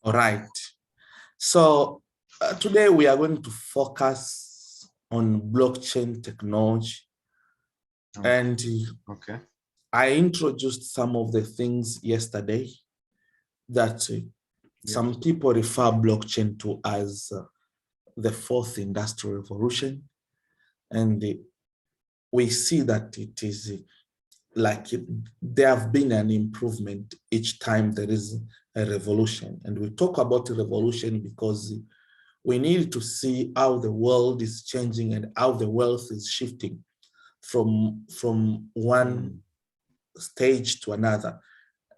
All right. So today we are going to focus on blockchain technology. And Okay. I introduced some of the things yesterday that some people refer blockchain to as the fourth industrial revolution. And we see that it is there have been an improvement each time there is a revolution. And we talk about revolution because we need to see how the world is changing and how the wealth is shifting from one stage to another.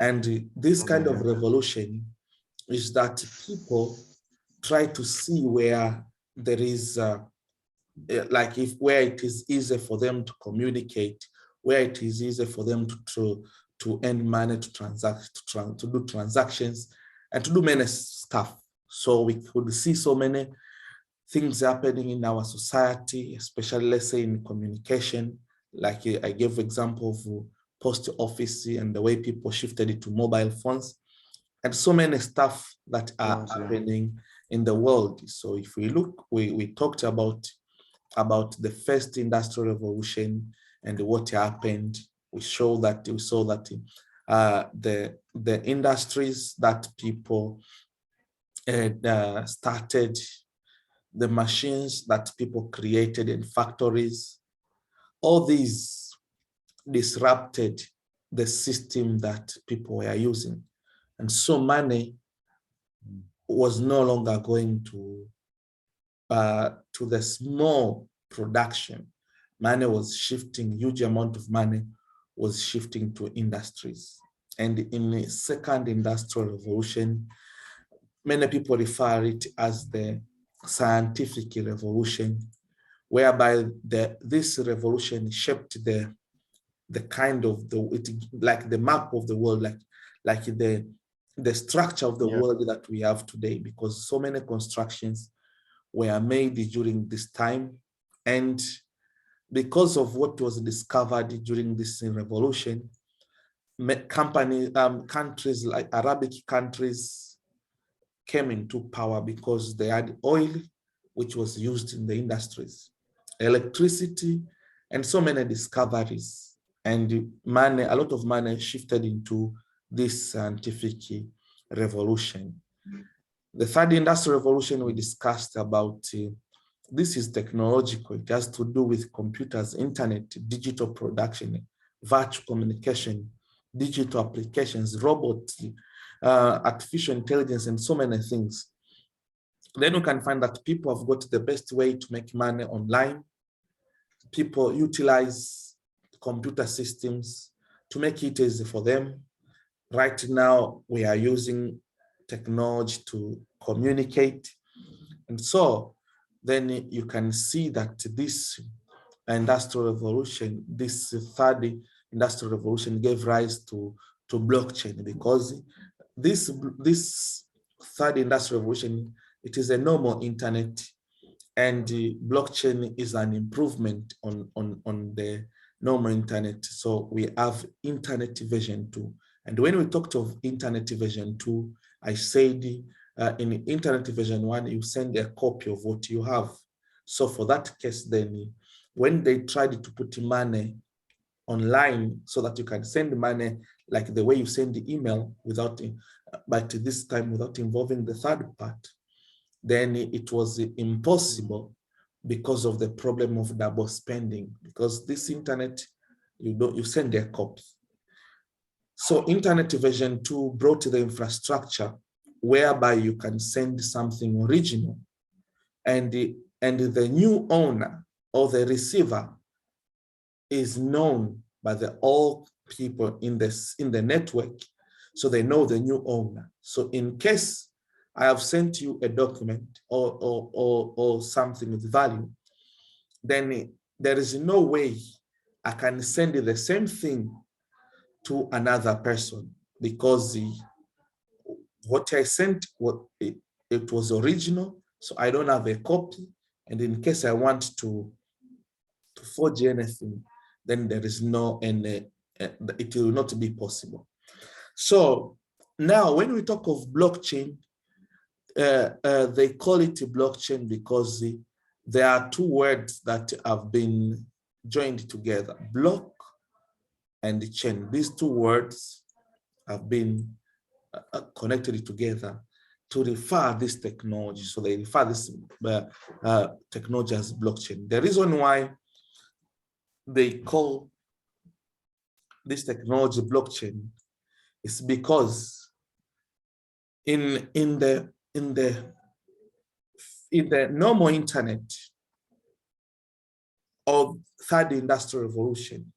And this kind of revolution is that people try to see where there is where it is easier for them to communicate, where it is easier for them to earn money, to transact, to do transactions, and to do many stuff. So we could see so many things happening in our society, especially let's say in communication. Like I gave example of post office and the way people shifted it to mobile phones, and so many stuff that are happening in the world. So if we look, we talked about the first industrial revolution and what happened. We saw that the industries that people started, the machines that people created in factories, all these disrupted the system that people were using. And so money was no longer going to the small production. Money was shifting, huge amount of money was shifting to industries. And in the second industrial revolution, many people refer it as the scientific revolution, whereby this revolution shaped the kind of like the map of the world, like the structure of the world that we have today, because so many constructions were made during this time. And because of what was discovered during this revolution, countries like Arabic countries came into power because they had oil, which was used in the industries, electricity, and so many discoveries. And money, a lot of money shifted into this scientific revolution. The third industrial revolution we discussed about, this is technological. It has to do with computers, internet, digital production, virtual communication, digital applications, robots, artificial intelligence, and so many things. Then you can find that people have got the best way to make money online. People utilize computer systems to make it easy for them. Right now, we are using technology to communicate. And so then you can see that this industrial revolution, this third industrial revolution gave rise to blockchain, because this third industrial revolution, it is a normal internet, and the blockchain is an improvement on the normal internet. So we have internet version 2. And when we talked of internet version 2, I said in internet version 1, you send a copy of what you have. So for that case, then when they tried to put money online so that you can send money like the way you send the email without, but this time without involving the third part, then it was impossible because of the problem of double spending, because this internet, you send a copy. So internet version 2 brought the infrastructure whereby you can send something original, and the new owner or the receiver is known by all people in the network, so they know the new owner. So in case I have sent you a document or something with value, then there is no way I can send the same thing to another person, because what I sent, it was original, so I don't have a copy. And in case I want to forge anything, then there is no, and it will not be possible. So now when we talk of blockchain, they call it a blockchain because there are two words that have been joined together, block and chain. These two words have been connected together to refer this technology. So they refer this technology as blockchain. The reason why they call this technology blockchain is because in the normal internet of third industrial revolution,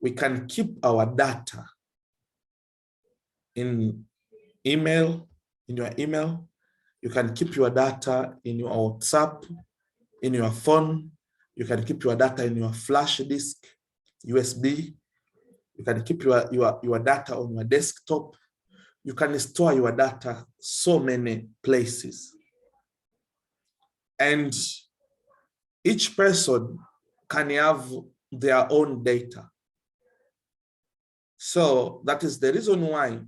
we can keep our data in email, in your email. You can keep your data in your WhatsApp, in your phone. You can keep your data in your flash disk, USB. You can keep your data on your desktop. You can store your data so many places. And each person can have their own data. So that is the reason why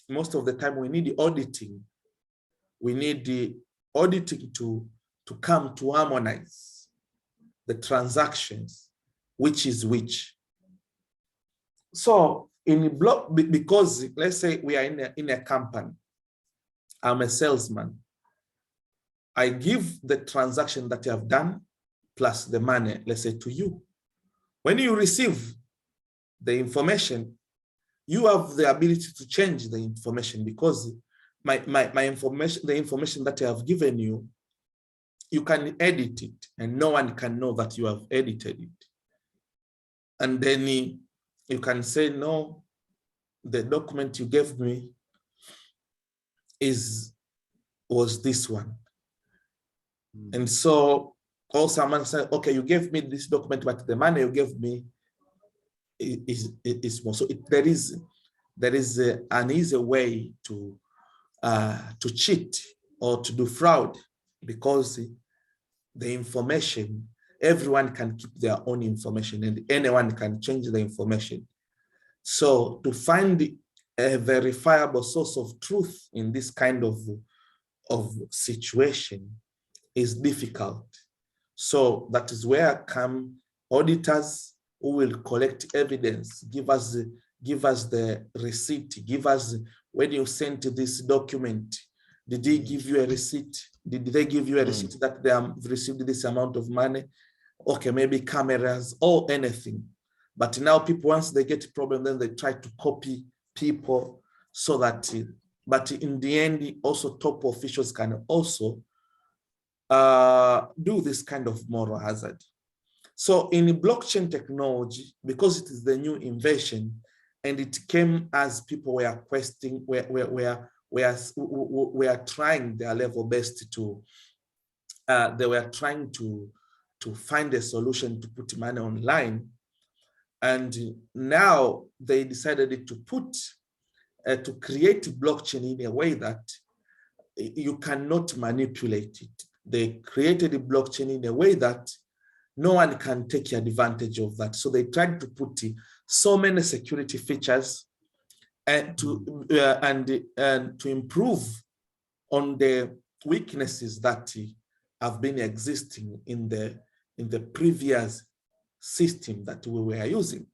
most of the time we need auditing. We need the auditing to come to harmonize the transactions, which is which. So in a block, because let's say we are in a company, I'm a salesman. I give the transaction that you have done plus the money, let's say, to you. When you receive the information, you have the ability to change the information, because my information, the information that I have given you, you can edit it and no one can know that you have edited it. And then you can say, no, the document you gave me was this one. And so also someone said, okay, you gave me this document, but the money you gave me is more. So there is an easy way to cheat or to do fraud, because the information, everyone can keep their own information and anyone can change the information. So to find a verifiable source of truth in this kind of situation is difficult. So that is where come auditors who will collect evidence, give us the receipt, give us, when you sent this document, did they give you a receipt? Did they give you a receipt that they have received this amount of money? Okay, maybe cameras or anything. But now people, once they get a problem, then they try to copy people so that, but in the end, also top officials can also do this kind of moral hazard. So in blockchain technology, because it is the new invention and it came as people were questioning, we are trying their level best to, they were trying to find a solution to put money online. And now they decided to put, to create blockchain in a way that you cannot manipulate it. They created a blockchain in a way that no one can take advantage of that. So they tried to put so many security features and to improve on the weaknesses that have been existing in the previous system that we were using.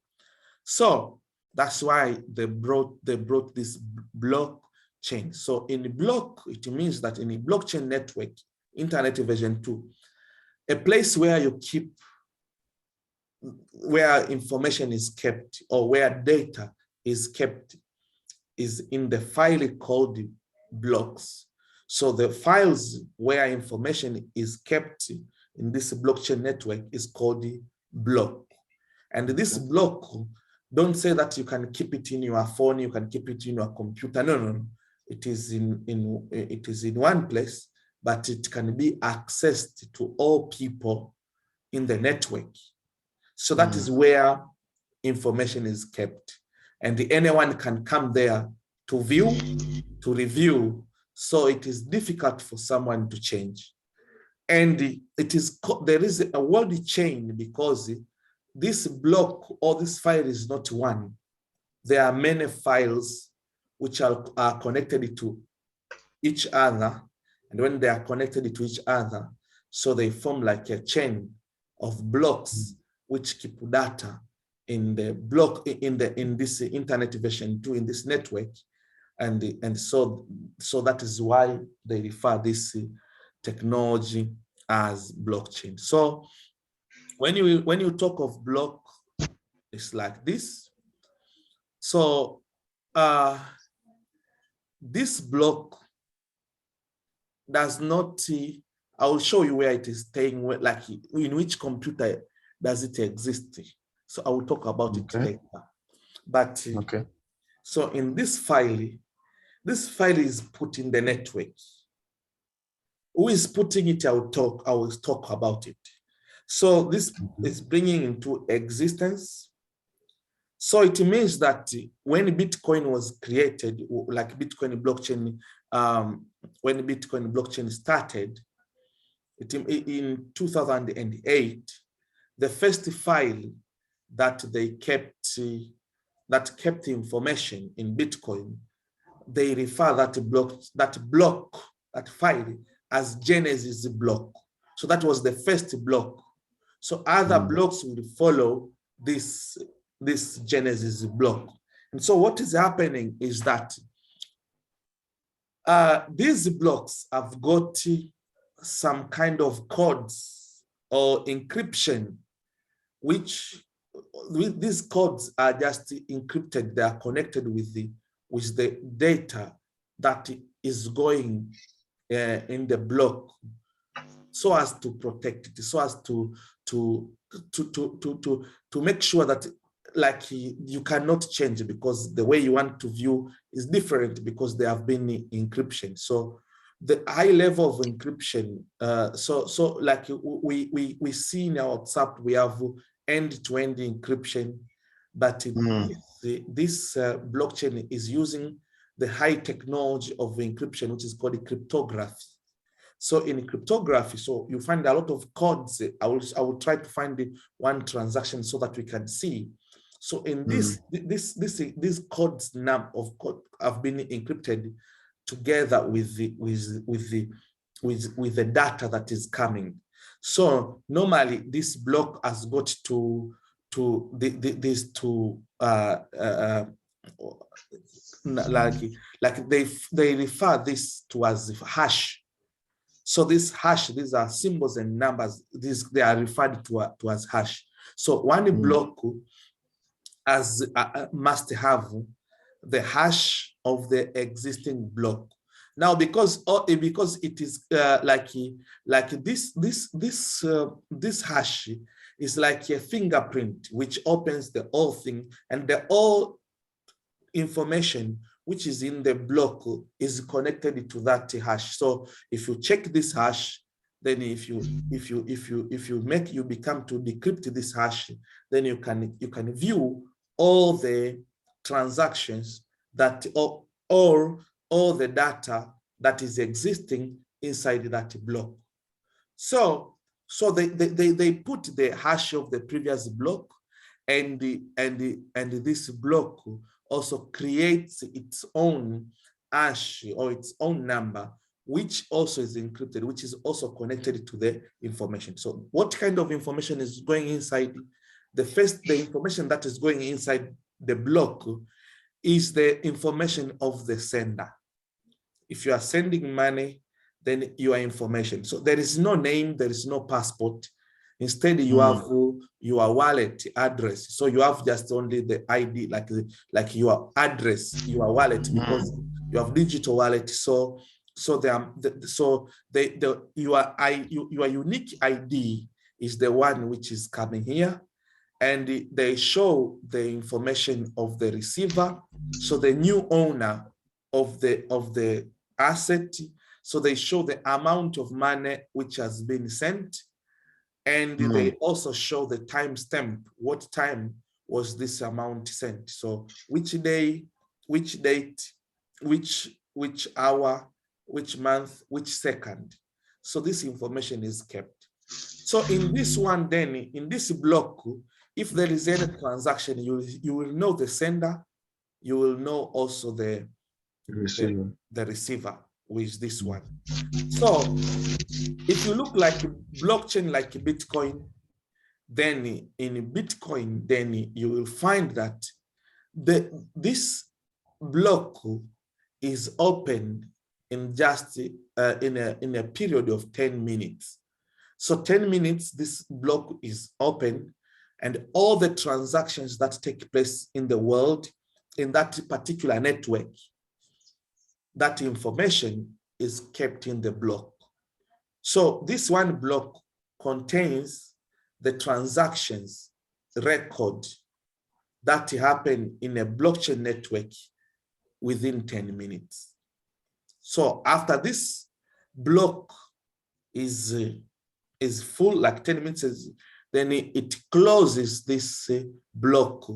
So that's why they brought this blockchain. So in the block, it means that in a blockchain network, Internet version 2, a place where you keep, where information is kept or where data is kept is in the file called blocks. So the files where information is kept in this blockchain network is called the block. And this block, don't say that you can keep it in your phone, you can keep it in your computer. No. It is in one place, but it can be accessed to all people in the network. So that is where information is kept. And anyone can come there to view, to review. So it is difficult for someone to change. And there is a world chain, because this block or this file is not one. There are many files which are connected to each other, and when they are connected to each other, so they form like a chain of blocks which keep data in the block in this internet version 2, in this network, and so that is why they refer this technology as blockchain. So when you talk of block, it's like this. So this block does not, I will show you where it is staying, like in which computer does it exist. So I will talk about it later. But so in this file is put in the network. Who is putting it? I will talk about it. So this is bringing into existence. So it means that when Bitcoin was created, like Bitcoin blockchain, when Bitcoin blockchain started, in 2008, the first file that they kept, that kept information in Bitcoin, they refer that file as Genesis block. So that was the first block. So other blocks will follow this Genesis block. And so what is happening is that these blocks have got some kind of codes or encryption, which these codes are just encrypted. They are connected with the data that is going in the block, so as to protect it, so as to make sure that, like, you cannot change, because the way you want to view is different, because there have been encryption. So the high level of encryption, so like we see in our WhatsApp, we have end-to-end encryption, but this blockchain is using the high technology of encryption, which is called cryptography. So in cryptography, so you find a lot of codes. I will try to find the one transaction so that we can see. So in these codes of code have been encrypted together with the data that is coming. So normally this block has got these two like they refer this to as hash. So this hash, these are symbols and numbers. They are referred to as hash. So one block must have the hash of the existing block. Now, because it is like this hash is like a fingerprint which opens the whole thing, and the whole information which is in the block is connected to that hash. So if you check this hash, then if you become to decrypt this hash, then you can view all the transactions that or all the data that is existing inside that block. So they put the hash of the previous block, and this block also creates its own hash or its own number, which also is encrypted, which is also connected to the information. So what kind of information is going inside? The information that is going inside the block is the information of the sender. If you are sending money, then your information. So there is no name, there is no passport. Instead, you have your wallet address. So you have just only the ID, like your address, your wallet, because you have digital wallet. So your unique ID is the one which is coming here, and they show the information of the receiver. So the new owner of the asset. So they show the amount of money which has been sent. And they also show the timestamp. What time was this amount sent? So which day, which date, which hour, which month, which second. So this information is kept. So in this one, then in this block, if there is any transaction, you will know the sender, you will know also the receiver. with this one. So if you look like a blockchain like Bitcoin, then in Bitcoin, then you will find that this block is open in just in a period of 10 minutes. So 10 minutes, this block is open, and all the transactions that take place in the world in that particular network, that information is kept in the block. So this one block contains the transactions record that happen in a blockchain network within 10 minutes. So after this block is full, like 10 minutes, then it closes this block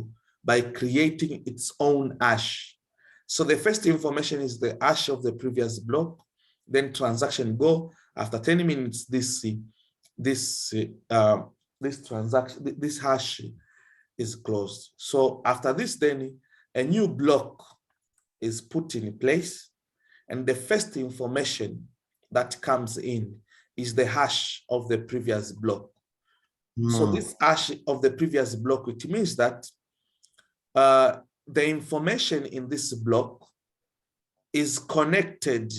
by creating its own hash. So the first information is the hash of the previous block, then transaction go. After 10 minutes, this transaction, this hash is closed. So after this, then a new block is put in place, and the first information that comes in is the hash of the previous block. So this hash of the previous block, it means that the information in this block is connected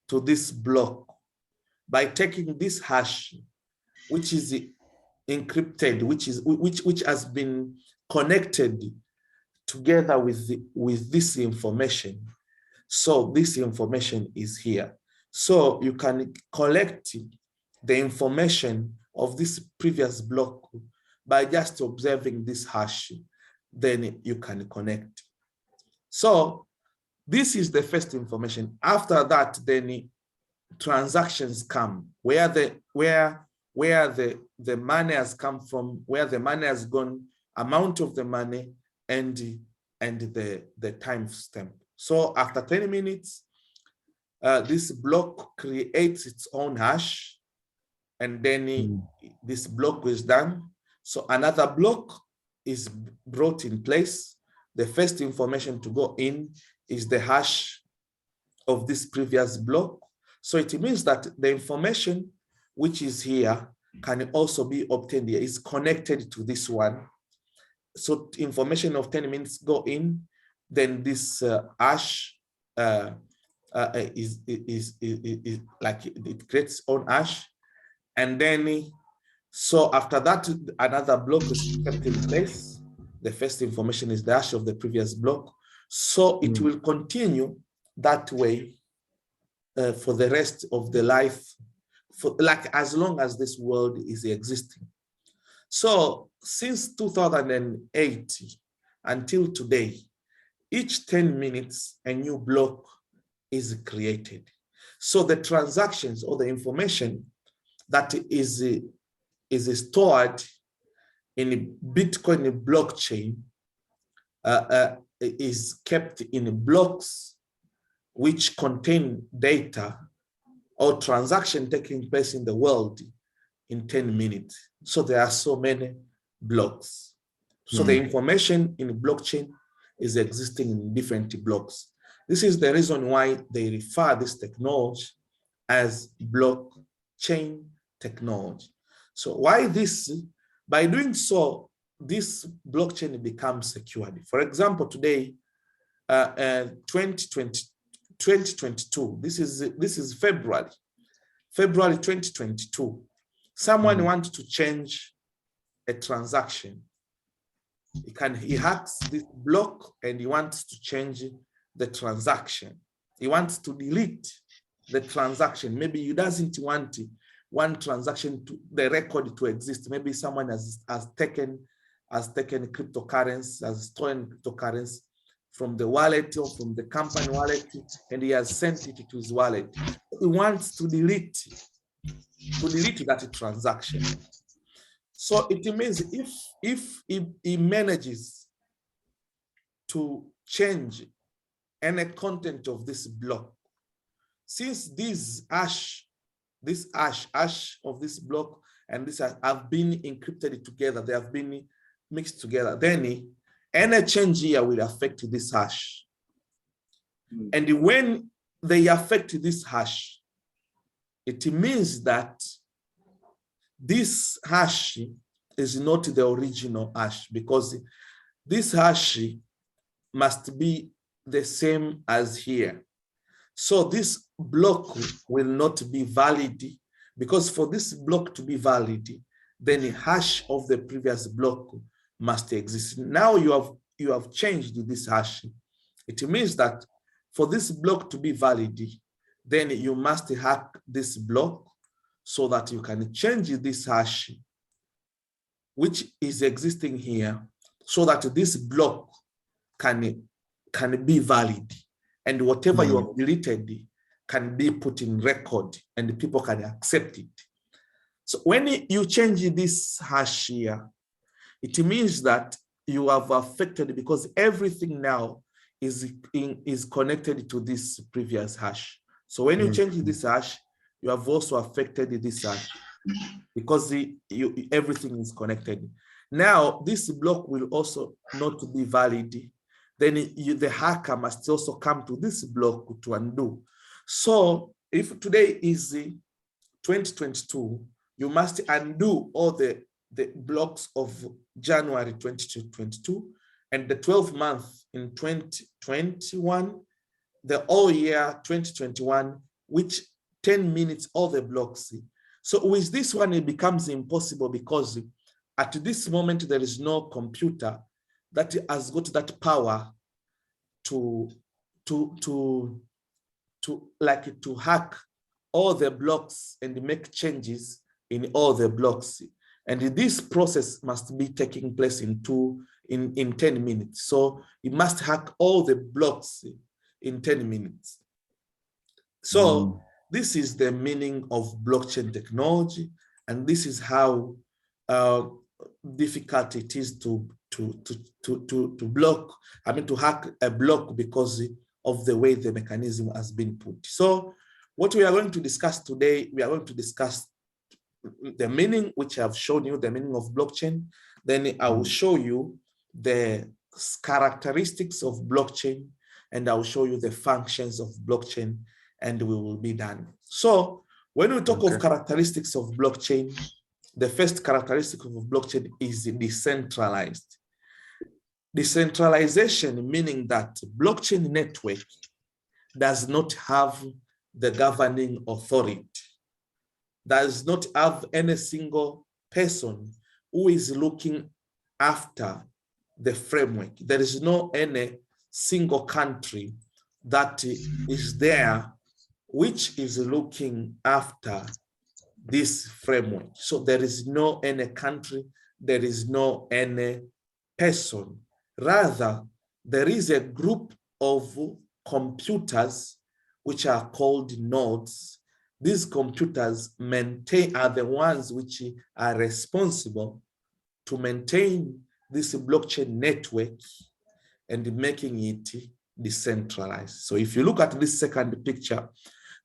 to this block by taking this hash, which is encrypted, which has been connected together with this information. So this information is here. So you can collect the information of this previous block by just observing this hash, then you can connect. So this is the first information. After that, then transactions come, where the money has come from, where the money has gone, amount of the money, and the time stamp. So after 10 minutes, this block creates its own hash, and then this block is done. So another block is brought in place. The first information to go in is the hash of this previous block. So it means that the information which is here can also be obtained here, is connected to this one. So information of 10 minutes go in, then this hash is like it creates own hash, and then so after that another block is kept in place. The first information is the hash of the previous block, so it will continue that way for the rest of the life, for like as long as this world is existing. So since 2008 until today, each 10 minutes a new block is created. So the transactions or the information that is stored in Bitcoin blockchain is kept in blocks which contain data or transaction taking place in the world in 10 minutes. So there are so many blocks. So the information in blockchain is existing in different blocks. This is the reason why they refer this technology as blockchain technology. So why this? By doing so, this blockchain becomes secured. For example, today, 2022, this is February 2022. Someone wants to change a transaction. He hacks this block and he wants to change the transaction. He wants to delete the transaction. Maybe he doesn't want one transaction to the record to exist. Maybe someone has taken cryptocurrency, has stolen cryptocurrency from the wallet or from the company wallet, and he has sent it to his wallet. He wants to delete that transaction. So it means if he manages to change any content of this block, since this hash of this block and this have been encrypted together, they have been mixed together, then any change here will affect this hash. And when they affect this hash. It means that this hash is not the original hash, because this hash must be the same as here. So this block will not be valid, because for this block to be valid, then the hash of the previous block must exist. Now you have changed this hash. It means that for this block to be valid, then you must hack this block so that you can change this hash, which is existing here, so that this block can be valid, and whatever you have deleted can be put in record and people can accept it. So when you change this hash here, it means that you have affected, because everything now is connected to this previous hash. So when you change this hash, you have also affected this hash, because everything is connected. Now, this block will also not be valid. Then the hacker must also come to this block to undo. So if today is 2022, you must undo all the blocks of January 2022 and the 12th month in 2021, the whole year 2021, which 10 minutes, all the blocks. So with this one, it becomes impossible, because at this moment, there is no computer that has got that power to hack all the blocks and make changes in all the blocks. And this process must be taking place in 10 minutes. So it must hack all the blocks in 10 minutes. So this is the meaning of blockchain technology, and this is how difficult it is to hack a block, because of the way the mechanism has been put. So what we are going to discuss today, we are going to discuss the meaning, which I've shown you, the meaning of blockchain. Then I will show you the characteristics of blockchain, and I will show you the functions of blockchain, and we will be done. So when we talk of characteristics of blockchain, the first characteristic of blockchain is decentralized. Decentralization, meaning that blockchain network does not have the governing authority, does not have any single person who is looking after the framework. There is no any single country that is there which is looking after this framework. So there is no any country, there is no any person. Rather, there is a group of computers which are called nodes. These computers are the ones which are responsible to maintain this blockchain network and making it decentralized. So if you look at this second picture,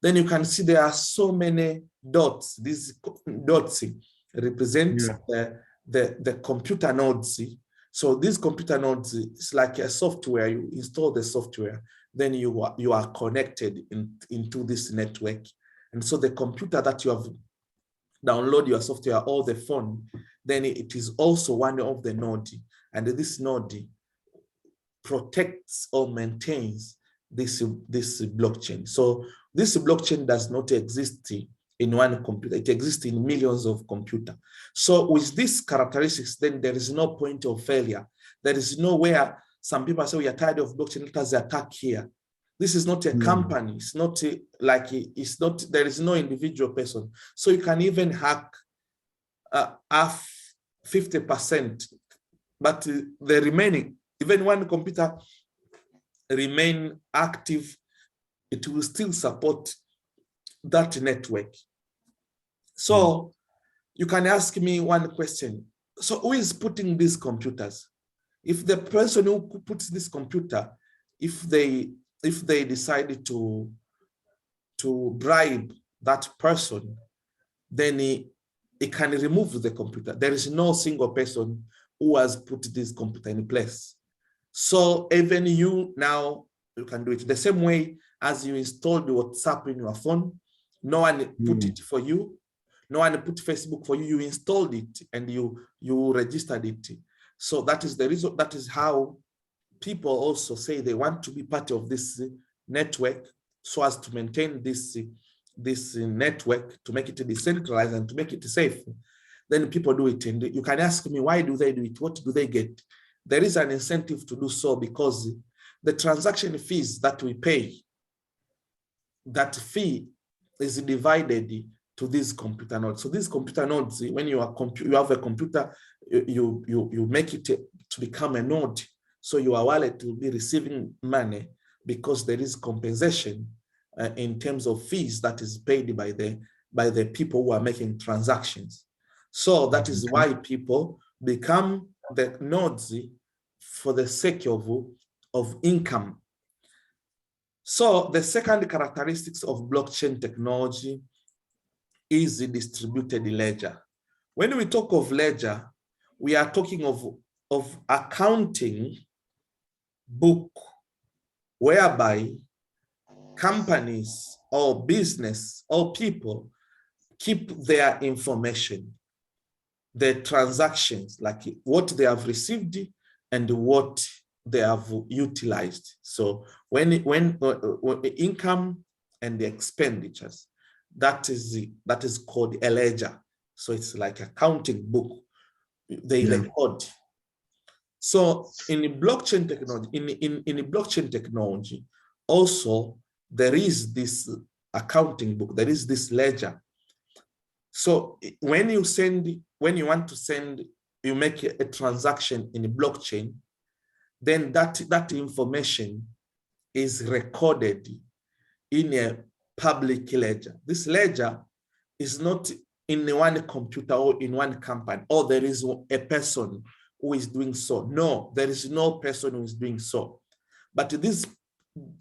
then you can see there are so many dots. These dots represent the computer nodes. So these computer nodes, it's like a software. You install the software, then you are connected into this network. And so the computer that you have downloaded your software or the phone, then it is also one of the nodes. And this node protects or maintains this blockchain. So this blockchain does not exist in one computer. It exists in millions of computers. So with these characteristics, then there is no point of failure. There is nowhere some people say we are tired of blockchain, let us attack here. This is not a company. It's not there is no individual person. So you can even hack 50%, but the remaining, even one computer remain active, it will still support that network. So you can ask me one question. So who is putting these computers? If the person who puts this computer, if they decide to bribe that person, then he can remove the computer. There is no single person who has put this computer in place. So even you now, you can do it. The same way as you installed WhatsApp in your phone, no one put it for you. No one put Facebook for you. You installed it and you registered it. So that is the reason. That is how people also say they want to be part of this network, so as to maintain this network, to make it decentralized and to make it safe. Then people do it. And you can ask me, why do they do it? What do they get? There is an incentive to do so, because the transaction fees that we pay, that fee is divided to these computer nodes. So these computer nodes, when you have a computer, you make it to become a node. So your wallet will be receiving money because there is compensation in terms of fees that is paid by the people who are making transactions. So that is why people become the nodes for the sake of income. So the second characteristics of blockchain technology is the distributed ledger. When we talk of ledger, we are talking of accounting book whereby companies or business or people keep their information, their transactions, like what they have received and what they have utilized. So when income and the expenditures, that is called a ledger. So it's like a accounting book. They record. So in blockchain technology, in blockchain technology, also there is this accounting book. There is this ledger. So when you want to send, you make a transaction in a blockchain, then that information is recorded in a public ledger. This ledger is not in one computer or in one company, or there is a person who is doing so. No, there is no person who is doing so. But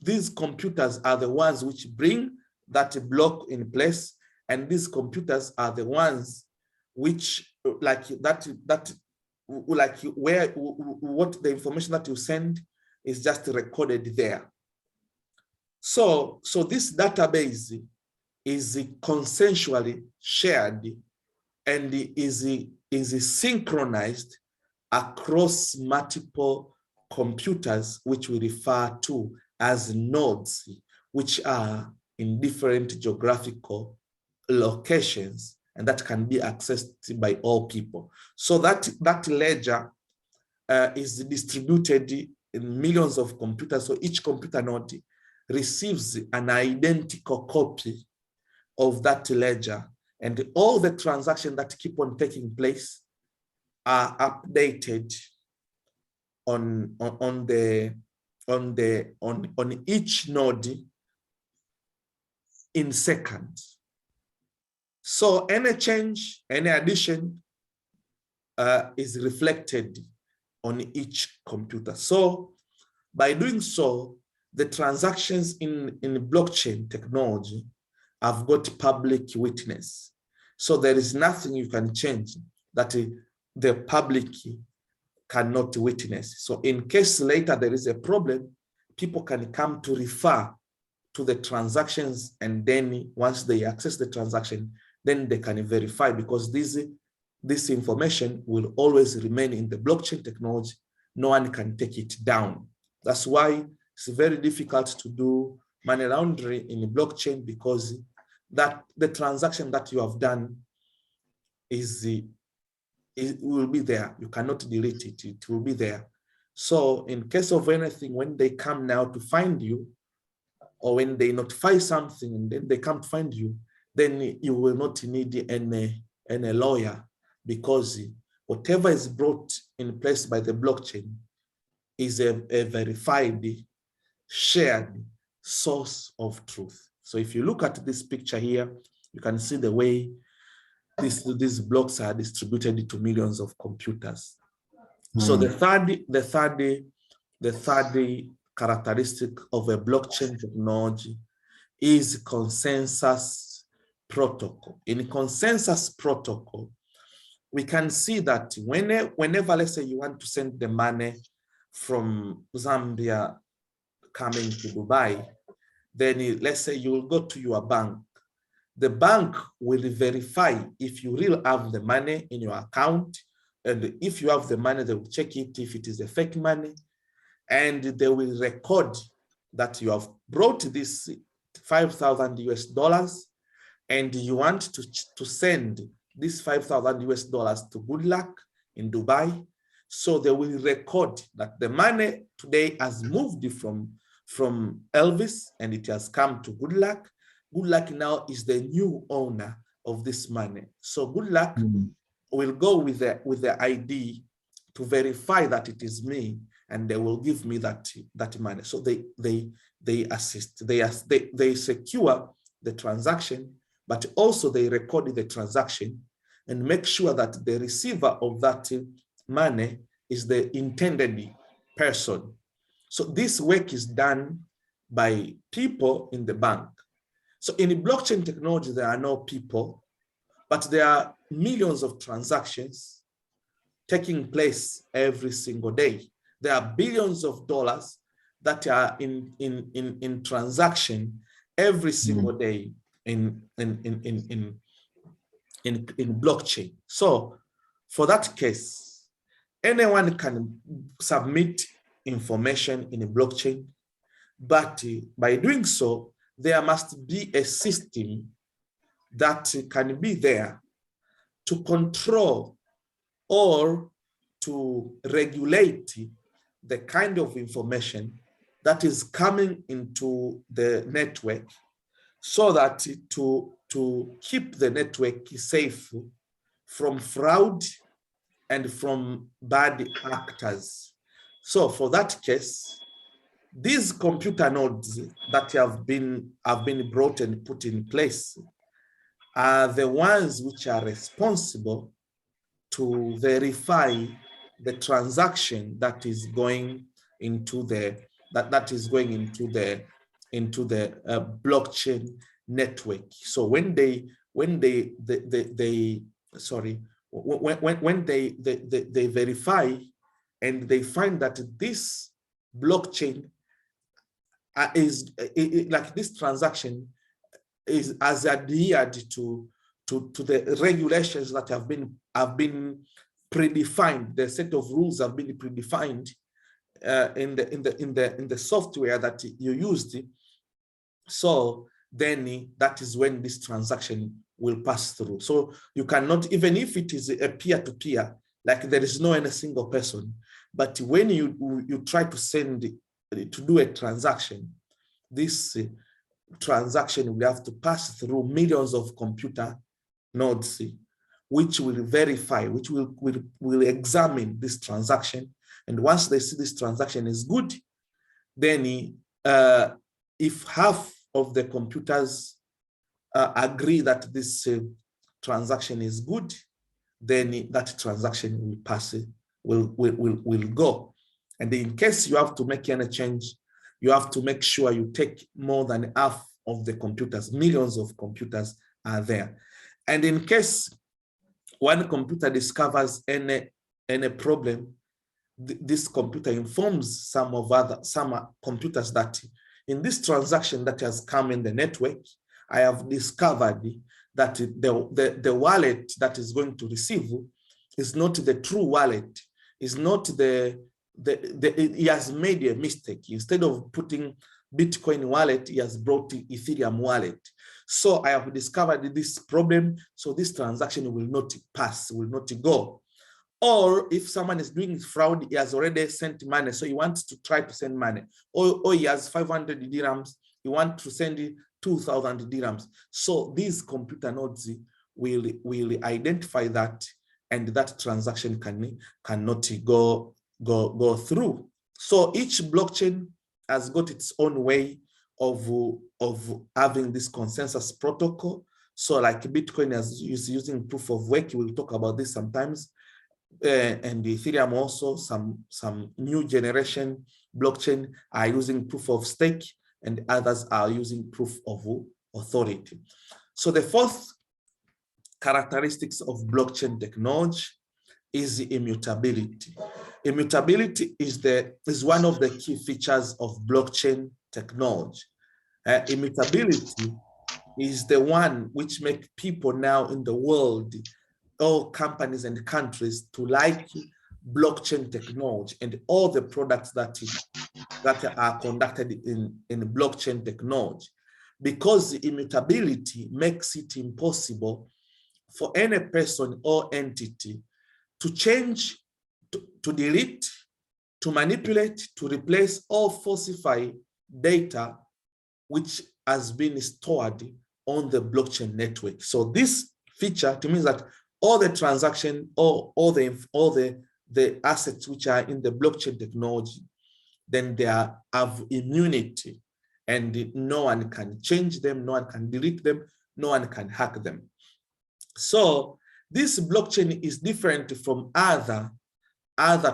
these computers are the ones which bring that block in place, and these computers are the ones which like where what the information that you send is just recorded there. So this database is consensually shared and is synchronized across multiple computers, which we refer to as nodes, which are in different geographical locations, and that can be accessed by all people. So that ledger is distributed in millions of computers. So each computer node receives an identical copy of that ledger, and all the transactions that keep on taking place are updated on each node in seconds. So any change, any addition is reflected on each computer. So by doing so, the transactions in blockchain technology have got public witness. So there is nothing you can change that the public cannot witness. So in case later there is a problem, people can come to refer to the transactions, and then once they access the transaction, then they can verify, because this information will always remain in the blockchain technology. No one can take it down. That's why it's very difficult to do money laundering in the blockchain, because that the transaction that you have done it will be there. You cannot delete it. It will be there. So in case of anything, when they come now to find you, or when they notify something and then they come to find you, then you will not need any lawyer, because whatever is brought in place by the blockchain is a verified, shared source of truth. So if you look at this picture here, you can see the way these blocks are distributed to millions of computers. So the third characteristic of a blockchain technology is consensus protocol. In consensus protocol, we can see that whenever, let's say, you want to send the money from Zambia coming to Dubai, then let's say you will go to your bank. The bank will verify if you really have the money in your account. And if you have the money, they will check it if it is a fake money. And they will record that you have brought this 5,000 US dollars and you want to send this 5,000 US dollars to Goodluck in Dubai. So they will record that the money today has moved from Elvis and it has come to Goodluck. Goodluck now is the new owner of this money. So Goodluck will go with the ID to verify that it is me, and they will give me that money. So they assist, they secure the transaction, but also they record the transaction and make sure that the receiver of that money is the intended person. So this work is done by people in the bank. So in blockchain technology, there are no people, but there are millions of transactions taking place every single day. There are billions of dollars that are in transaction every single day in blockchain. So for that case, anyone can submit information in a blockchain, but by doing so, there must be a system that can be there to control or to regulate the kind of information that is coming into the network, so that to keep the network safe from fraud and from bad actors. So for that case, these computer nodes that have been brought and put in place are the ones which are responsible to verify the transaction that is going into the blockchain network. So when they verify and they find that this blockchain like this transaction has adhered to the regulations that have been predefined, the set of rules have been predefined in the software that you used. So then that is when this transaction will pass through. So you cannot, even if it is a peer-to-peer, like there is no any single person, but when you try to do a transaction, this transaction will have to pass through millions of computer nodes, which will verify, which will examine this transaction. And once they see this transaction is good, then if half of the computers agree that this transaction is good, then that transaction will pass, will go. And in case you have to make any change, you have to make sure you take more than half of the computers. Millions of computers are there. And in case one computer discovers any problem, this computer informs some computers that in this transaction that has come in the network, I have discovered that the wallet that is going to receive is not the true wallet, is not he has made a mistake. Instead of putting Bitcoin wallet, he has brought Ethereum wallet. So I have discovered this problem, so this transaction will not pass, will not go. Or if someone is doing fraud, he has already sent money, so he wants to try to send money. Or he has 500 dirhams, he wants to send 2,000 dirhams. So these computer nodes will identify that, and that transaction cannot go through. So each blockchain has got its own way of having this consensus protocol. So like Bitcoin is using proof of work, we'll talk about this sometimes. And Ethereum also, some new generation blockchain are using proof of stake, and others are using proof of authority. So the fourth characteristics of blockchain technology is the immutability. Immutability is one of the key features of blockchain technology. Immutability is the one which makes people now in the world, all companies and countries, to like blockchain technology and all the products that are conducted in blockchain technology, because immutability makes it impossible for any person or entity to change, to delete, to manipulate, to replace, or falsify data which has been stored on the blockchain network. So this feature, it means that all the transaction or all the assets which are in the blockchain technology, then they have immunity, and no one can change them, no one can delete them, no one can hack them. So this blockchain is different from other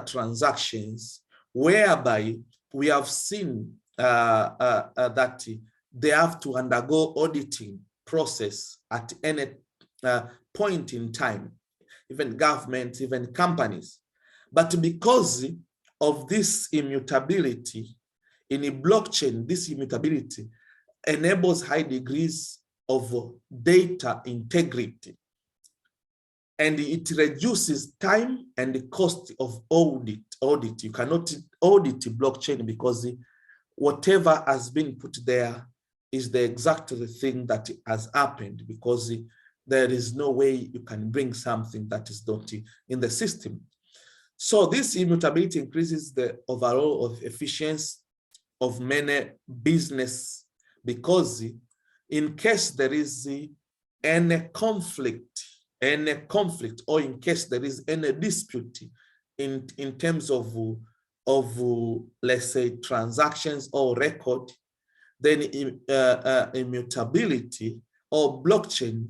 transactions, whereby we have seen that they have to undergo auditing process at any point in time, even governments, even companies. But because of this immutability in a blockchain, this immutability enables high degrees of data integrity, and it reduces time and the cost of audit. You cannot audit blockchain because whatever has been put there is the exact thing that has happened, because there is no way you can bring something that is not in the system. So this immutability increases the overall efficiency of many business, because in case there is any conflict, or in case there is any dispute in terms of let's say transactions or record, then immutability or blockchain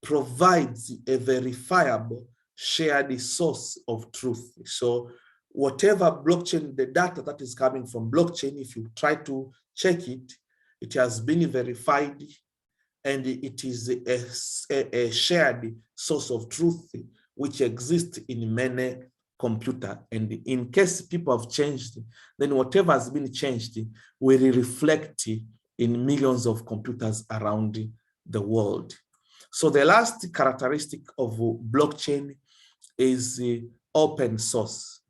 provides a verifiable shared source of truth. So whatever blockchain, the data that is coming from blockchain, if you try to check it, it has been verified, and it is a shared source of truth which exists in many computers. And in case people have changed, then whatever has been changed will reflect in millions of computers around the world. So the last characteristic of blockchain is open source.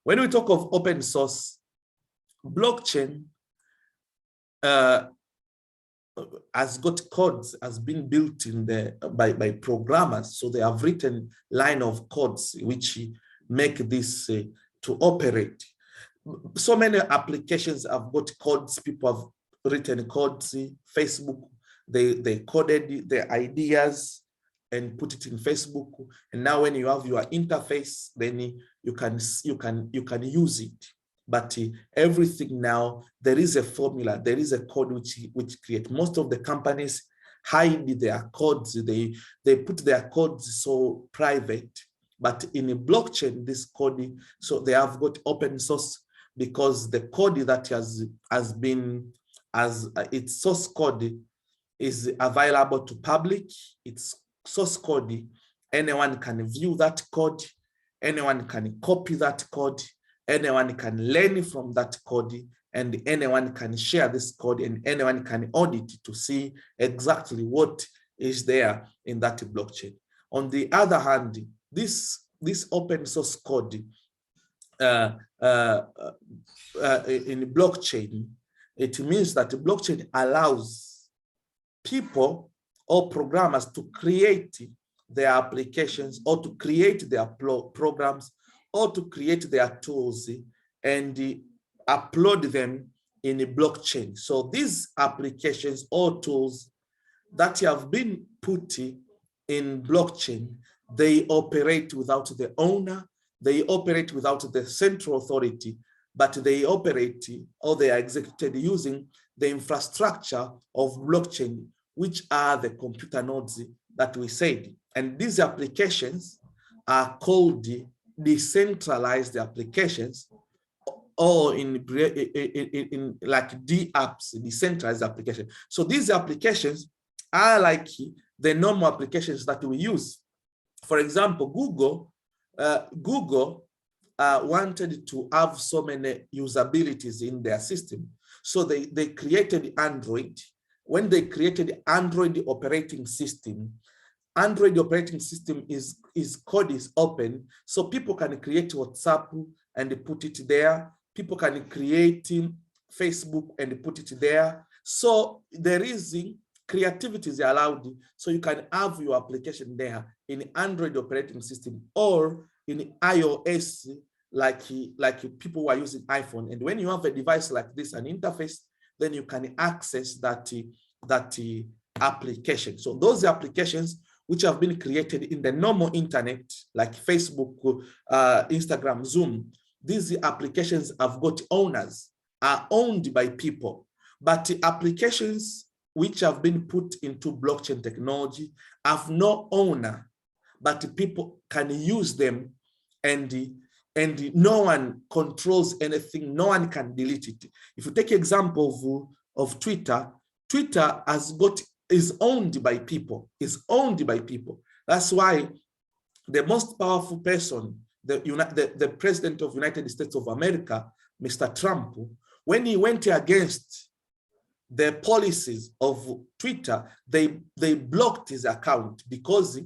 When we talk of open source, blockchain has got codes, has been built in by programmers. So they have written line of codes which make this to operate. So many applications have got codes. People have written codes. Facebook, they coded their ideas and put it in Facebook. And now when you have your interface, then you can use it. But everything now, there is a formula, there is a code which create. Most of the companies hide their codes. They put their codes so private. But in a blockchain, this code, so they have got open source, because the code that has been, as its source code is available to public. Its source code, anyone can view that code, anyone can copy that code, anyone can learn from that code, and anyone can share this code, and anyone can audit to see exactly what is there in that blockchain. On the other hand, this open source code in blockchain, it means that the blockchain allows people or programmers to create their applications, or to create their programs, or to create their tools and upload them in a blockchain. So these applications or tools that have been put in blockchain, they operate without the owner, they operate without the central authority, but they operate, or they are executed using the infrastructure of blockchain, which are the computer nodes that we said. And these applications are called decentralized applications, or in like DApps, decentralized applications. So these applications are like the normal applications that we use. For example, Google wanted to have so many usabilities in their system. So they created Android. When they created Android operating system, Android operating system is code is open, so people can create WhatsApp and put it there. People can create Facebook and put it there. So there is creativity is allowed, so you can have your application there in Android operating system or in iOS, like people who are using iPhone. And when you have a device like this, an interface, then you can access that application. So those applications which have been created in the normal internet, like Facebook, Instagram, Zoom, these applications have got owners, are owned by people. But the applications which have been put into blockchain technology have no owner, but people can use them, and no one controls anything, no one can delete it. If you take example of Twitter, Twitter is owned by people, That's why the most powerful person, the president of the United States of America, Mr. Trump, when he went against the policies of Twitter, they blocked his account because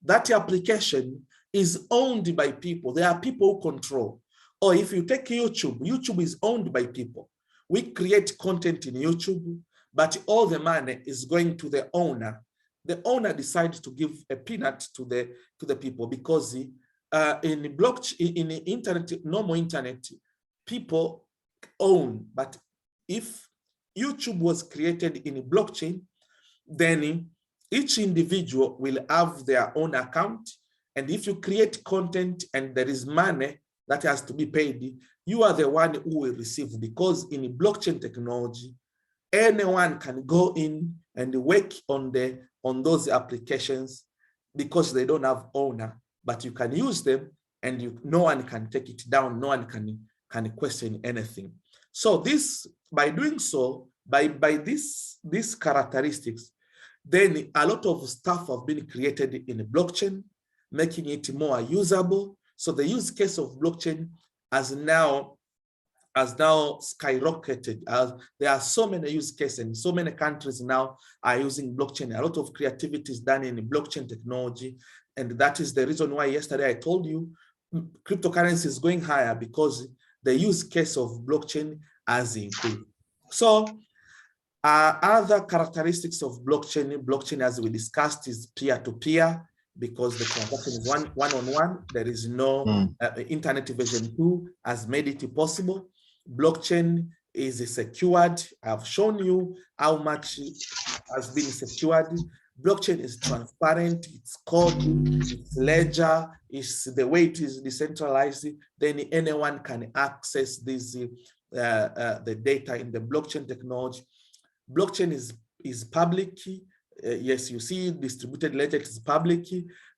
that application is owned by people. There are people who control. Or if you take YouTube, YouTube is owned by people. We create content in YouTube, but all the money is going to the owner. The owner decides to give a peanut to the people, because in blockchain, in the internet, normal internet, people own. But if YouTube was created in a blockchain, then each individual will have their own account. And if you create content and there is money that has to be paid, you are the one who will receive, because in blockchain technology, anyone can go in and work on those applications because they don't have owner, but you can use them, and no one can take it down, no one can question anything. So this, by doing so, by these characteristics, then a lot of stuff have been created in a blockchain, making it more usable. So the use case of blockchain has now skyrocketed. There are so many use cases, and so many countries now are using blockchain. A lot of creativity is done in blockchain technology, and that is the reason why yesterday I told you cryptocurrency is going higher, because the use case of blockchain has increased. So other characteristics of blockchain, as we discussed, is peer-to-peer, because the transaction is one-on-one. There is no internet version 2 has made it possible. Blockchain is secured. I've shown you how much has been secured. Blockchain is transparent, it's code, it's ledger, it's the way it is decentralized. Then anyone can access this the data in the blockchain technology. Blockchain is public. Yes, you see, distributed ledger is public.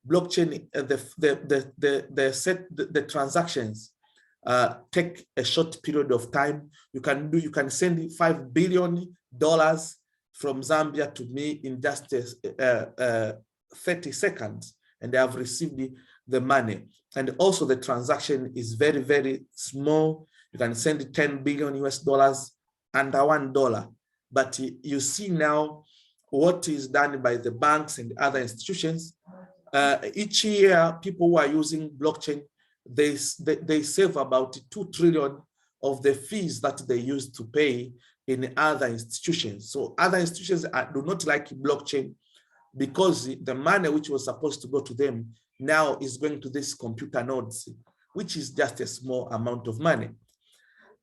Blockchain, the transactions take a short period of time. You can send $5 billion from Zambia to me in just 30 seconds, and they have received the money. And also the transaction is very, very small. You can send $10 billion under $1. But you see now what is done by the banks and other institutions. Each year, people who are using blockchain, they save about 2 trillion of the fees that they used to pay in other institutions. So other institutions do not like blockchain, because the money which was supposed to go to them now is going to these computer nodes, which is just a small amount of money.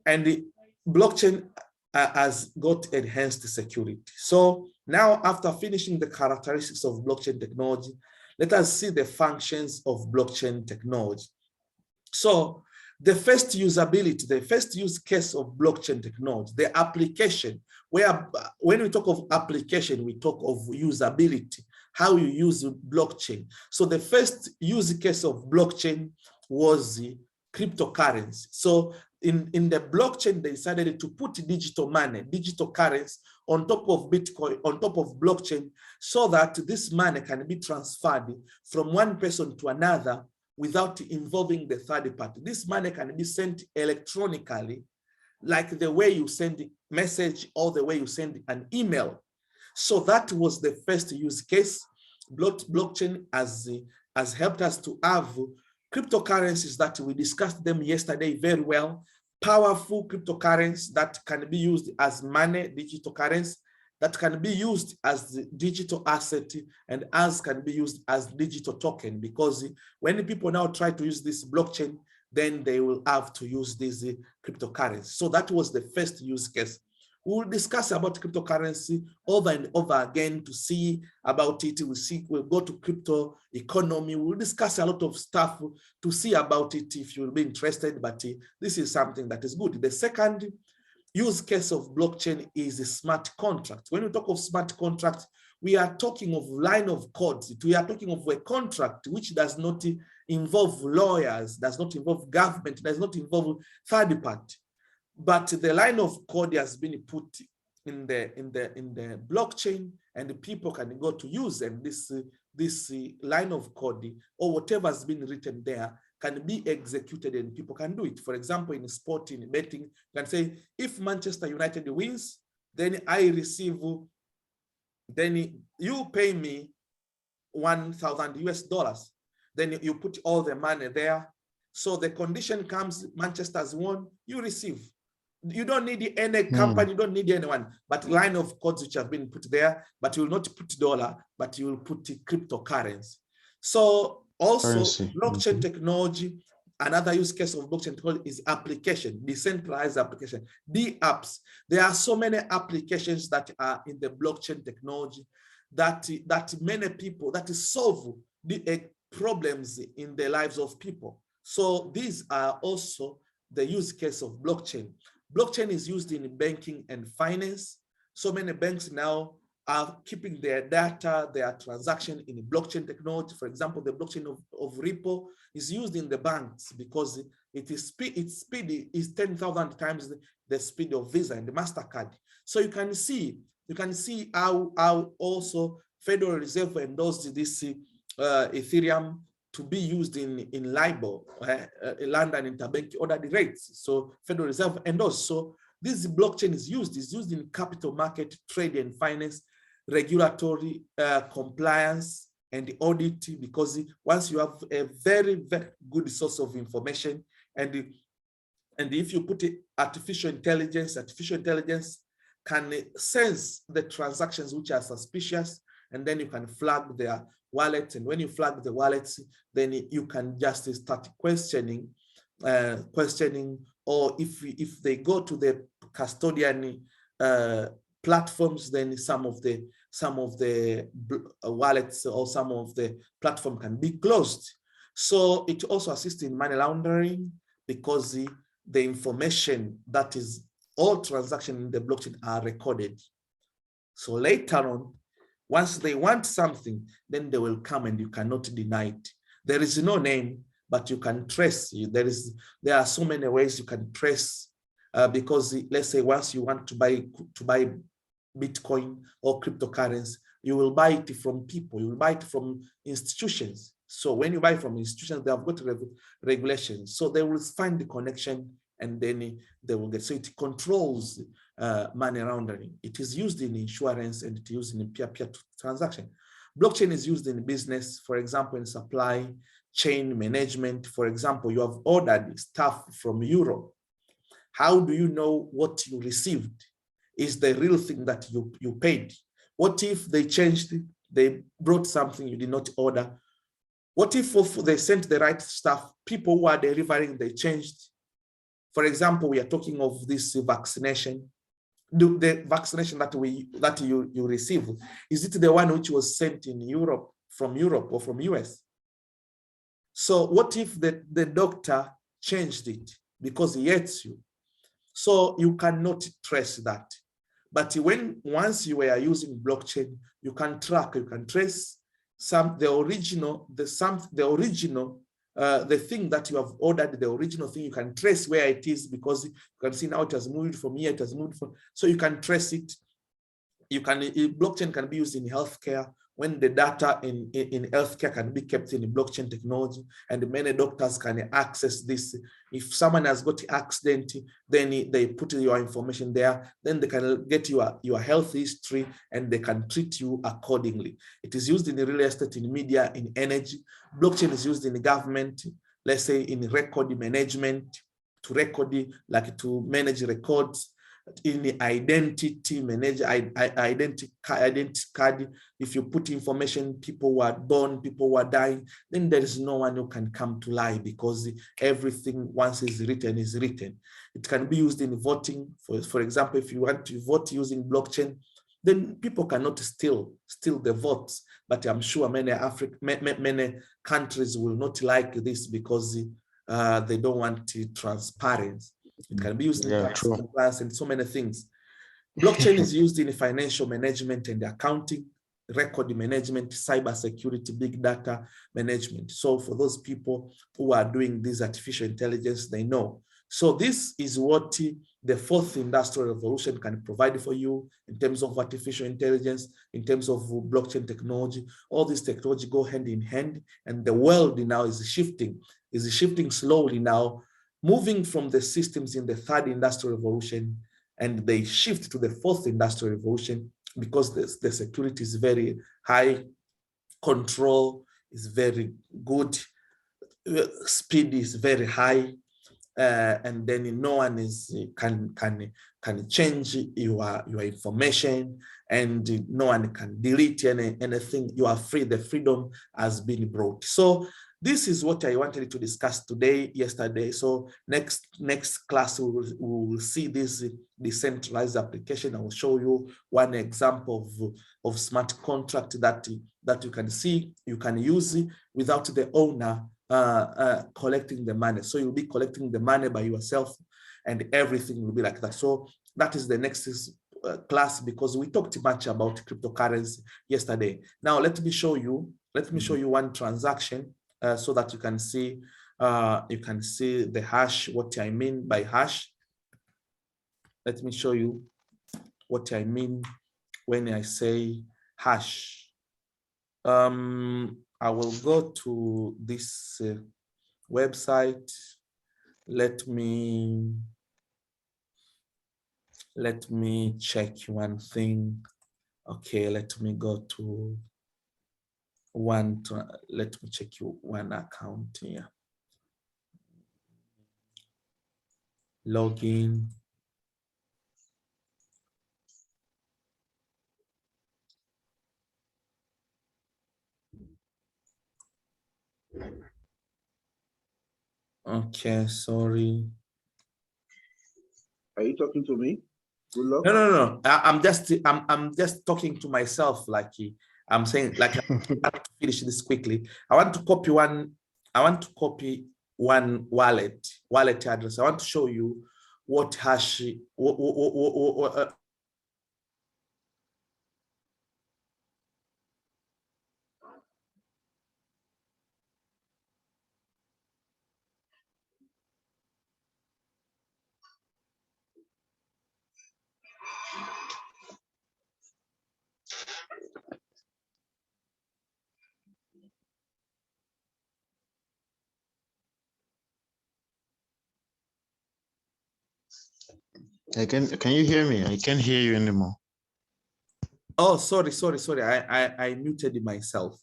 And the blockchain has got enhanced security. So now, after finishing the characteristics of blockchain technology, let us see the functions of blockchain technology. So the first usability, the first use case of blockchain technology, the application, where when we talk of application, we talk of usability, how you use blockchain. So the first use case of blockchain was the cryptocurrency. So in the blockchain, they decided to put digital money, digital currency on top of Bitcoin, on top of blockchain, so that this money can be transferred from one person to another without involving the third party. This money can be sent electronically, like the way you send a message or the way you send an email. So that was the first use case. Blockchain has helped us to have cryptocurrencies that we discussed them yesterday very well. Powerful cryptocurrencies that can be used as money, digital currency, that can be used as the digital asset, and as can be used as digital token, because when people now try to use this blockchain, then they will have to use this cryptocurrency. So that was the first use case. We will discuss about cryptocurrency over and over again to see about it. We'll go to crypto economy. We'll discuss a lot of stuff to see about it if you'll be interested, but this is something that is good. The second use case of blockchain is a smart contract. When we talk of smart contract, we are talking of line of code. We are talking of a contract which does not involve lawyers, does not involve government, does not involve third party. But the line of code has been put in the blockchain, and the people can go to use, and this line of code or whatever has been written there can be executed and people can do it. For example, in sport, in betting, you can say, if Manchester United wins, then I receive, then you pay me $1,000. Then you put all the money there. So the condition comes, Manchester's won, you receive. You don't need any company, you don't need anyone, but line of codes which have been put there, but you will not put dollar, but you will put cryptocurrency. So also blockchain technology, another use case of blockchain technology is application, decentralized application, apps. There are so many applications that are in the blockchain technology that many people, that solve the problems in the lives of people. So these are also the use case of blockchain. Blockchain is used in banking and finance. So many banks now are keeping their data, their transaction in blockchain technology. For example, the blockchain of Ripple is used in the banks because its speed is 10,000 times the speed of Visa and the MasterCard. So you can see how also Federal Reserve endorsed this Ethereum to be used in LIBOR, London Interbank Ordered Rates. So Federal Reserve endorsed. So this blockchain is used in capital market, trade and finance, regulatory compliance and audit, because once you have a very, very good source of information, and if you put artificial intelligence can sense the transactions which are suspicious, and then you can flag their wallets. And when you flag the wallets, then you can just start questioning, or if they go to the custodian platforms, then some of the wallets or some of the platform can be closed. So it also assists in money laundering, because the information that is all transactions in the blockchain are recorded. So later on, once they want something, then they will come and you cannot deny it. There is no name, but you can trace. There are so many ways you can trace, because let's say once you want to buy Bitcoin or cryptocurrency, you will buy it from people, you will buy it from institutions. So when you buy from institutions, they have got regulations. So they will find the connection, and then they will get, so it controls money laundering. It is used in insurance, and it is used in peer-to-peer transaction. Blockchain is used in business, for example, in supply chain management. For example, you have ordered stuff from Europe. How do you know what you received is the real thing that you paid? What if they changed it? They brought something you did not order? What if they sent the right stuff? People who are delivering, they changed. For example, we are talking of this vaccination. The vaccination that you receive, is it the one which was sent in Europe, from Europe or from US? So what if the doctor changed it because he hates you? So you cannot trace that. But once you are using blockchain, you can track, you can trace the thing that you have ordered, the original thing. You can trace where it is, because you can see now it has moved from here, it has moved from, so you can trace it. Blockchain can be used in healthcare when the data in healthcare can be kept in blockchain technology, and many doctors can access this. If someone has got an accident, then they put your information there, then they can get your health history and they can treat you accordingly. It is used in the real estate, in media, in energy. Blockchain is used in the government, let's say in record management, to manage records, in the identity manage identity card. If you put information, people were born, people were dying, then there is no one who can come to lie, because everything once is written is written. It can be used in voting. For example, if you want to vote using blockchain, then people cannot steal the votes. But I'm sure many countries will not like this, because they don't want transparency. It can be used in compliance and so many things. Blockchain is used in financial management and accounting, record management, cyber security, big data management. So for those people who are doing this artificial intelligence, they know. So this is what the fourth industrial revolution can provide for you in terms of artificial intelligence, in terms of blockchain technology. All this technology go hand in hand, and the world now is shifting slowly now, moving from the systems in the third industrial revolution, and they shift to the fourth industrial revolution, because the security is very high, control is very good, speed is very high, and then no one can change your information, and no one can delete anything. You are free. The freedom has been brought. So this is what I wanted to discuss yesterday. So next class, we will see this decentralized application. I will show you one example of smart contract that you can see, you can use without the owner collecting the money. So you'll be collecting the money by yourself, and everything will be like that. So that is the next class, because we talked much about cryptocurrency yesterday. Now let me show you one transaction, so that you can see the hash, what I mean by hash. Let me show you what I mean when I say hash. I will go to this website. Let me check one thing. Okay, let me go to let me check one account here. Login. Okay, sorry. Are you talking to me? Good luck. No. I'm just talking to myself. Like I'm saying, like I have to finish this quickly. I want to copy one wallet address. I want to show you what hash. Can you hear me? I can't hear you anymore. Oh, sorry. I muted myself.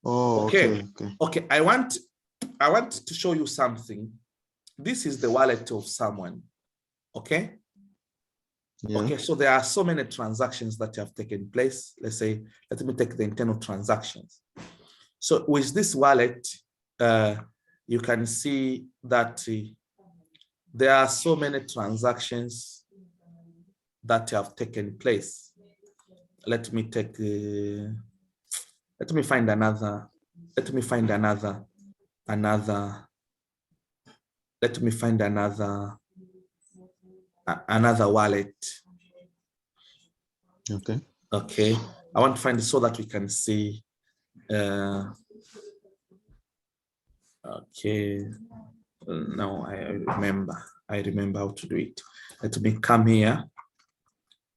Oh, okay. I want to show you something. This is the wallet of someone. Okay. Yeah. Okay, so there are so many transactions that have taken place. Let's say, let me take the internal transactions. So with this wallet, you can see that there are so many transactions that have taken place. Let me find another wallet. Okay. I want to find it so that we can see. Okay. No, I remember how to do it. Let me come here.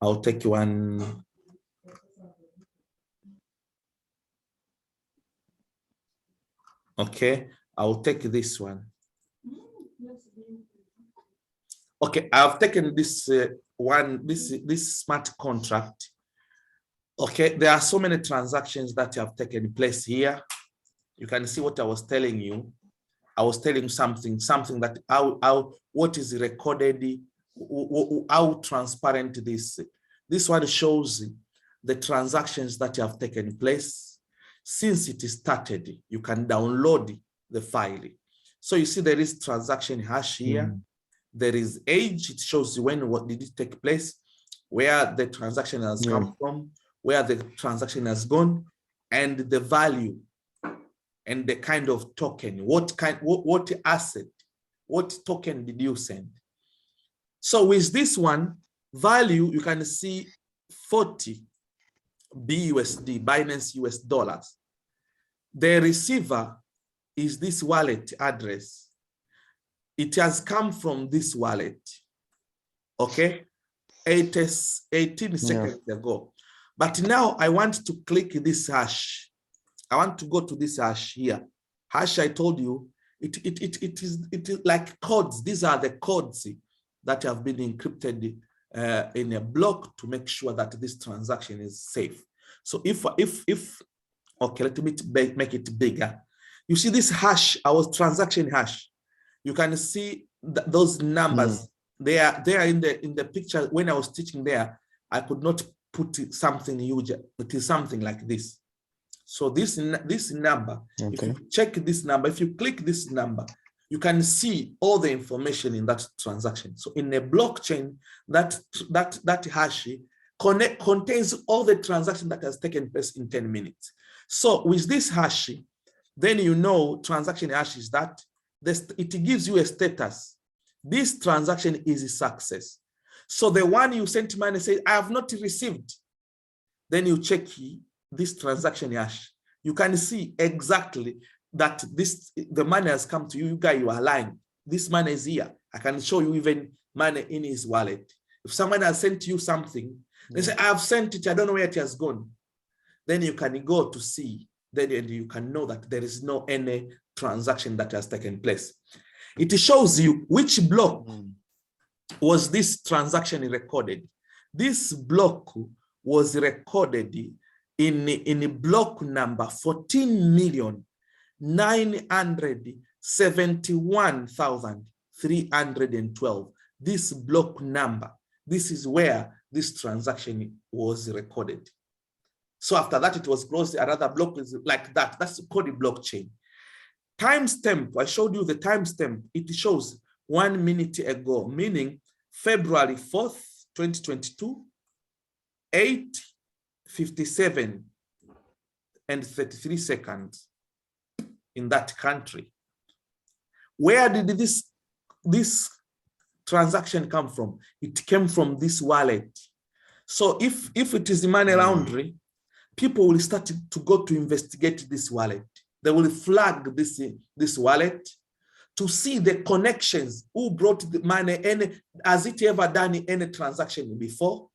I'll take one. Okay, I'll take this one. Okay, I've taken this this smart contract. Okay, there are so many transactions that have taken place here. You can see what I was telling you. I was telling you something that what is recorded, how transparent this one shows the transactions that have taken place since it started. You can download the file. So you see there is transaction hash here. There is age. It shows you what did it take place, where the transaction has come from, where the transaction has gone, and the value and the kind of token, what asset, what token did you send? So with this one, value, you can see 40 BUSD, Binance US dollars. The receiver is this wallet address. It has come from this wallet, okay? 18 seconds ago. But now I want to click this hash. I want to go to this hash here. Hash, I told you, it is like codes. These are the codes that have been encrypted in a block to make sure that this transaction is safe. So if okay, let me make it bigger. You see this hash, our transaction hash. You can see those numbers. They are in the picture. When I was teaching there, I could not put something huge. It is something like this. So this number, if you check this number, if you click this number, you can see all the information in that transaction. So in a blockchain, that hash contains all the transaction that has taken place in 10 minutes. So with this hash, then you know transaction hash is that it gives you a status. This transaction is a success. So the one you sent money say, I have not received. Then you check this transaction hash. You can see exactly that the money has come to you. You guys, you are lying. This money is here. I can show you even money in his wallet. If someone has sent you something, they say, I have sent it. I don't know where it has gone. Then you can go to see. Then you can know that there is no any transaction that has taken place. It shows you which block was this transaction recorded. This block was recorded in block number 14,971,312. This block number, this is where this transaction was recorded. So after that, it was closed. Another block is like that. That's called the blockchain. Timestamp, I showed you the timestamp. It shows 1 minute ago, meaning February 4th, 2022, 8:57 and 33 seconds in that country. Where did this transaction come from? It came from this wallet. So if it is money laundering, people will start to go to investigate this wallet. They will flag this wallet to see the connections, who brought the money, has it ever done any transaction before?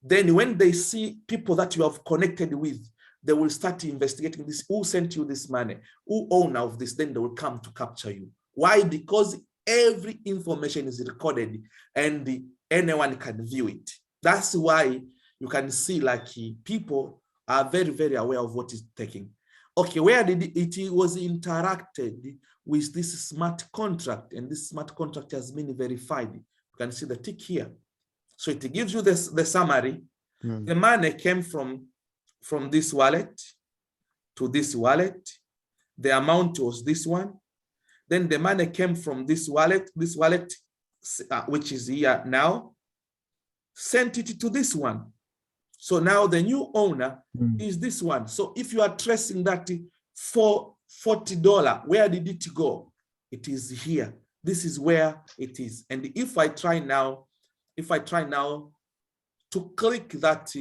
Then when they see people that you have connected with, they will start investigating this, who sent you this money, who owner of this, then they will come to capture you. Why? Because every information is recorded and anyone can view it. That's why you can see like people are very, very aware of what is taking. Okay, where did it was interacted with this smart contract, and this smart contract has been verified. You can see the tick here. So it gives you the summary. The money came from this wallet to this wallet. The amount was this one. Then the money came from this wallet, which is here now, sent it to this one. So now the new owner is this one. So if you are tracing that for $40, where did it go? It is here. This is where it is. And if I try now to click that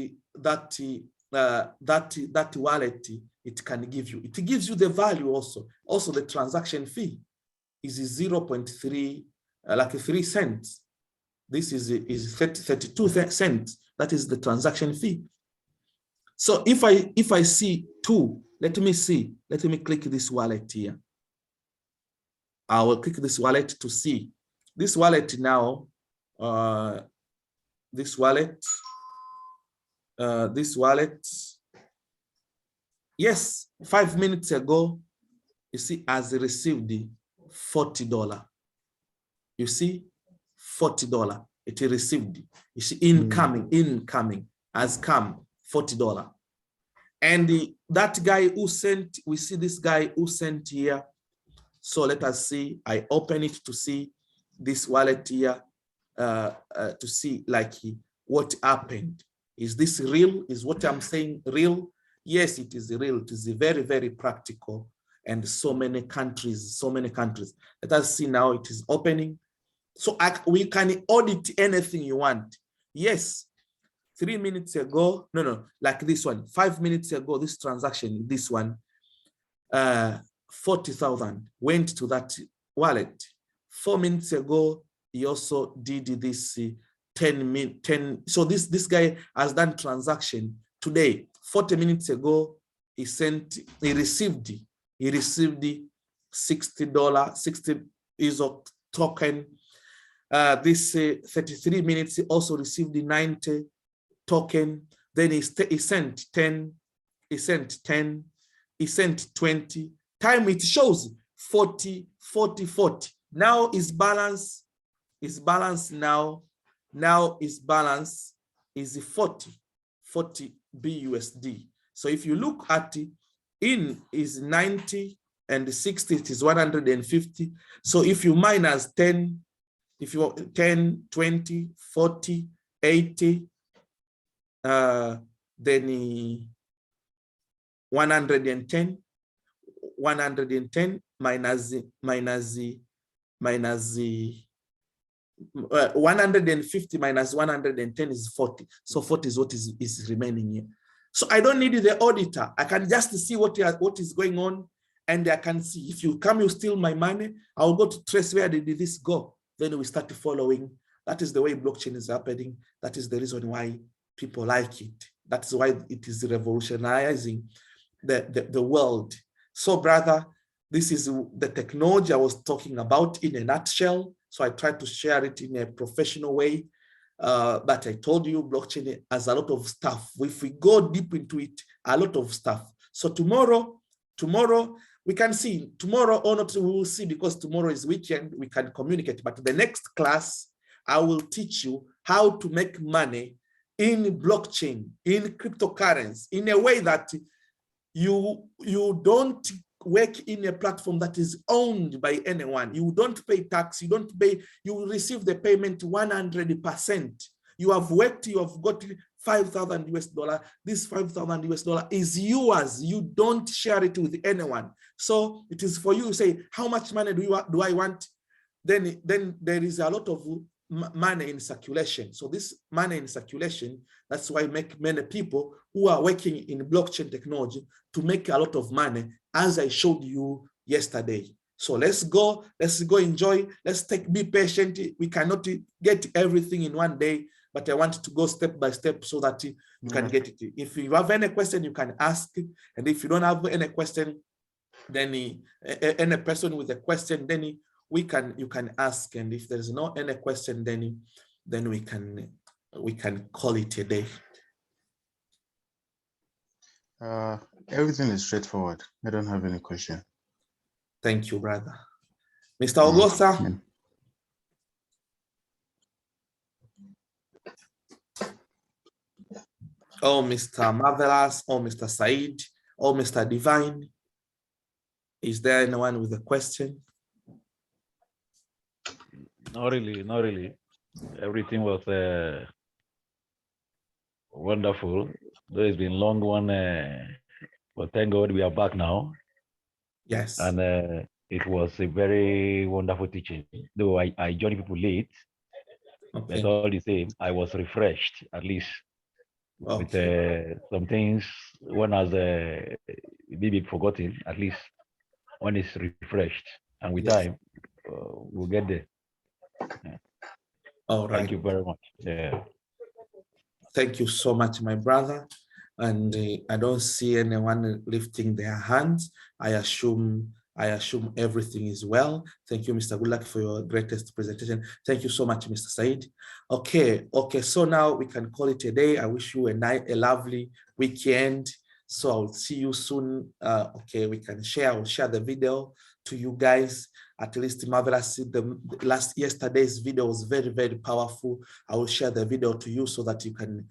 wallet, it can give you. It gives you the value also. Also the transaction fee is 0.3, like 3 cents. This is 32 cents. That is the transaction fee. So if I see 2. Let me see. Let me click this wallet here. I will click this wallet to see. This wallet now, this wallet, yes, 5 minutes ago, you see, has received $40. You see, $40. It received. You see, incoming has come $40. And that guy who sent, we see this guy who sent here. So let us see. I open it to see this wallet here, to see like what happened. Is this real? Is what I'm saying real? Yes, it is real. It is very, very practical. And so many countries. Let us see now. It is opening. So we can audit anything you want. Yes. 3 minutes ago, like this one, 5 minutes ago, this transaction, this one, 40,000 went to that wallet. 4 minutes ago, he also did this 10. So this guy has done transaction today. 40 minutes ago, he received $60, 60 ISO token. This 33 minutes, he also received the 90 token. Then he sent 10, he sent 10, he sent 20. Time it shows 40, 40, 40. Now his balance now his balance is 40 BUSD. So if you look at it, in is 90 and 60, it is 150. So if you minus 10, if you 10, 20, 40, 80, then 110 minus 150 minus 110 is 40. So 40 is what is remaining here. So I don't need the auditor. I can just see what is going on, and I can see if you come, you steal my money, I'll go to trace where did this go. Then we start following. That is the way blockchain is happening. That is the reason why people like it. That's why it is revolutionizing the world. So, brother, this is the technology I was talking about in a nutshell. So I tried to share it in a professional way. But I told you blockchain has a lot of stuff. If we go deep into it, a lot of stuff. So tomorrow we can see. Tomorrow or not, we will see, because tomorrow is weekend, we can communicate. But the next class, I will teach you how to make money in blockchain, in cryptocurrency, in a way that you don't work in a platform that is owned by anyone. You don't pay tax, you don't pay, you receive the payment 100%. You have worked, you have got $5,000. This $5,000 is yours. You don't share it with anyone. So it is for you to say, how much money do I want? Then there is a lot of money in circulation. So this money in circulation, that's why make many people who are working in blockchain technology to make a lot of money, as I showed you yesterday. So let's go enjoy. Be patient. We cannot get everything in one day, but I want to go step by step so that you can get it. If you have any question, you can ask. And if you don't have any question, then any person with a question, then you can ask. And if there's no any question, then we can call it a day. Everything is straightforward. I don't have any question. Thank you, brother. Mr. Augusta. Oh, Mr. Marvelous, or Mr. Said, or Mr. Divine. Is there anyone with a question? Not really. Everything was wonderful. Though it's been a long one, but thank God we are back now. Yes. And it was a very wonderful teaching. Though I joined people late, Okay. but all the same, I was refreshed, at least with some things. One has maybe forgotten, at least one is refreshed. And with time, we'll get there. All right. Thank you very much. Yeah. Thank you so much, my brother. And I don't see anyone lifting their hands. I assume everything is well. Thank you, Mr. Goodluck, for your greatest presentation. Thank you so much, Mr. Said. Okay, so now we can call it a day. I wish you a lovely weekend. So I'll see you soon. Okay, we can share. I'll share the video to you guys. At least Marvelous, yesterday's video was very, very powerful. I will share the video to you so that you can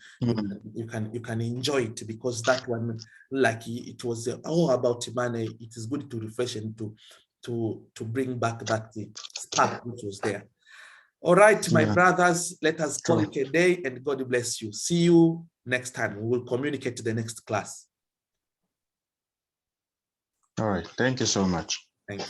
enjoy it, because that one, like, it was all about money. It is good to refresh and to bring back that spark which was there. All right, my brothers, let us call it a day, and God bless you. See you next time. We will communicate to the next class. All right. Thank you so much. Thank you.